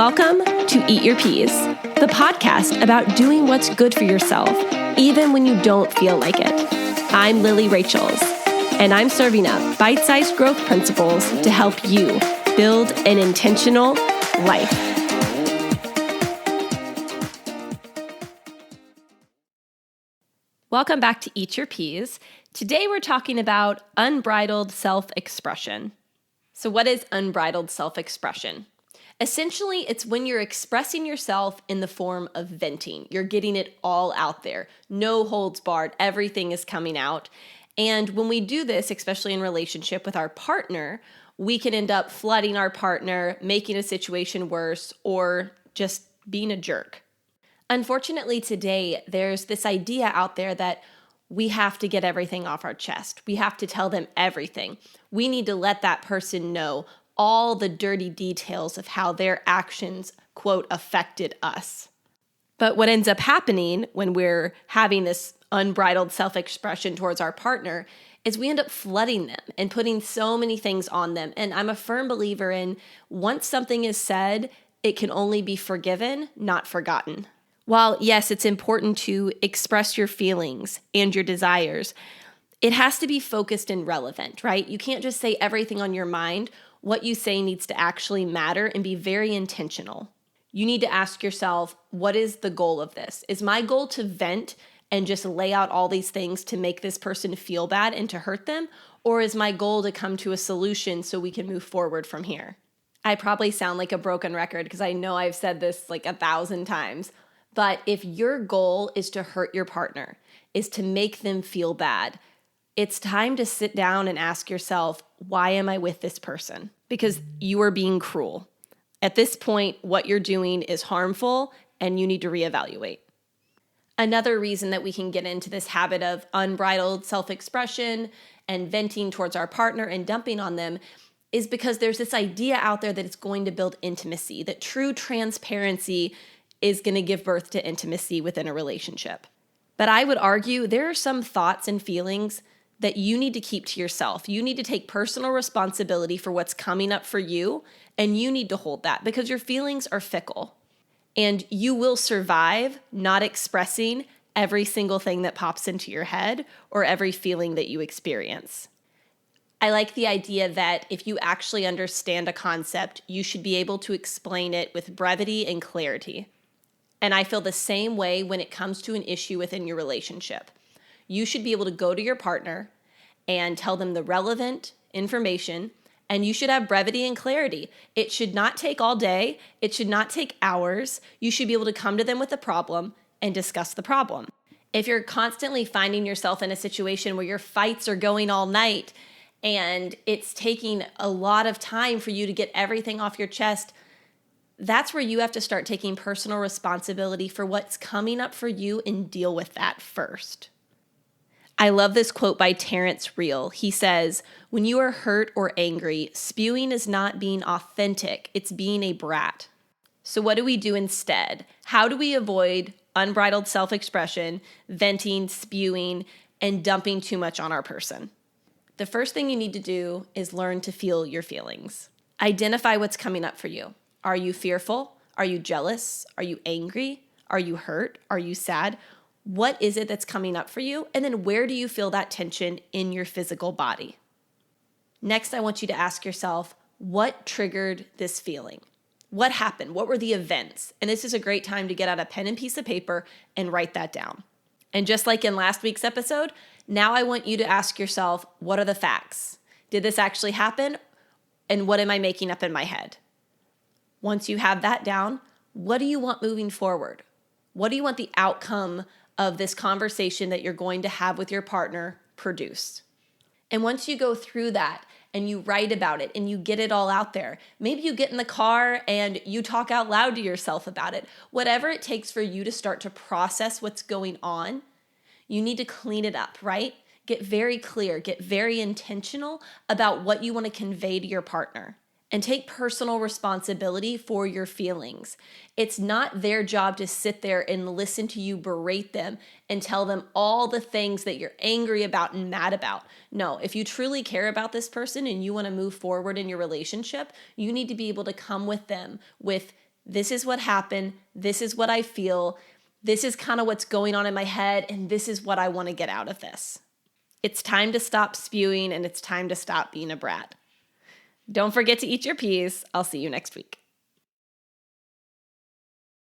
Welcome to Eat Your Peas, the podcast about doing what's good for yourself, even when you don't feel like it. I'm Lily Rachels, and I'm serving up bite-sized growth principles to help you build an intentional life. Welcome back to Eat Your Peas. Today we're talking about unbridled self-expression. So what is unbridled self-expression? Essentially, it's when you're expressing yourself in the form of venting. You're getting it all out there. No holds barred. Everything is coming out. And when we do this, especially in relationship with our partner, we can end up flooding our partner, making a situation worse, or just being a jerk. Unfortunately, today, there's this idea out there that we have to get everything off our chest. We have to tell them everything. We need to let that person know all the dirty details of how their actions, quote, affected us. But what ends up happening when we're having this unbridled self-expression towards our partner is we end up flooding them and putting so many things on them. And I'm a firm believer in once something is said, it can only be forgiven, not forgotten. While, yes, it's important to express your feelings and your desires, it has to be focused and relevant, right? You can't just say everything on your mind. What you say needs to actually matter and be very intentional. You need to ask yourself, what is the goal of this? Is my goal to vent and just lay out all these things to make this person feel bad and to hurt them? Or is my goal to come to a solution so we can move forward from here? I probably sound like a broken record because I know I've said this like 1,000 times. But if your goal is to hurt your partner, is to make them feel bad, it's time to sit down and ask yourself, why am I with this person? Because you are being cruel. At this point, what you're doing is harmful and you need to reevaluate. Another reason that we can get into this habit of unbridled self-expression and venting towards our partner and dumping on them is because there's this idea out there that it's going to build intimacy, that true transparency is going to give birth to intimacy within a relationship. But I would argue there are some thoughts and feelings that you need to keep to yourself. You need to take personal responsibility for what's coming up for you, and you need to hold that because your feelings are fickle. And you will survive not expressing every single thing that pops into your head or every feeling that you experience. I like the idea that if you actually understand a concept, you should be able to explain it with brevity and clarity. And I feel the same way when it comes to an issue within your relationship. You should be able to go to your partner and tell them the relevant information, and you should have brevity and clarity. It should not take all day. It should not take hours. You should be able to come to them with a problem and discuss the problem. If you're constantly finding yourself in a situation where your fights are going all night and it's taking a lot of time for you to get everything off your chest, that's where you have to start taking personal responsibility for what's coming up for you and deal with that first. I love this quote by Terrence Real. He says, when you are hurt or angry, spewing is not being authentic, it's being a brat. So what do we do instead? How do we avoid unbridled self-expression, venting, spewing, and dumping too much on our person? The first thing you need to do is learn to feel your feelings. Identify what's coming up for you. Are you fearful? Are you jealous? Are you angry? Are you hurt? Are you sad? What is it that's coming up for you? And then where do you feel that tension in your physical body? Next, I want you to ask yourself, what triggered this feeling? What happened? What were the events? And this is a great time to get out a pen and piece of paper and write that down. And just like in last week's episode, now I want you to ask yourself, what are the facts? Did this actually happen? And what am I making up in my head? Once you have that down, what do you want moving forward? What do you want the outcome of this conversation that you're going to have with your partner produce? And once you go through that and you write about it and you get it all out there, maybe you get in the car and you talk out loud to yourself about it. Whatever it takes for you to start to process what's going on, you need to clean it up, right? Get very clear, get very intentional about what you want to convey to your partner. And take personal responsibility for your feelings. It's not their job to sit there and listen to you berate them and tell them all the things that you're angry about and mad about. No, if you truly care about this person and you want to move forward in your relationship, you need to be able to come with them with this is what happened, this is what I feel, this is kind of what's going on in my head, and this is what I want to get out of this. It's time to stop spewing, and it's time to stop being a brat. Don't forget to eat your peas. I'll see you next week.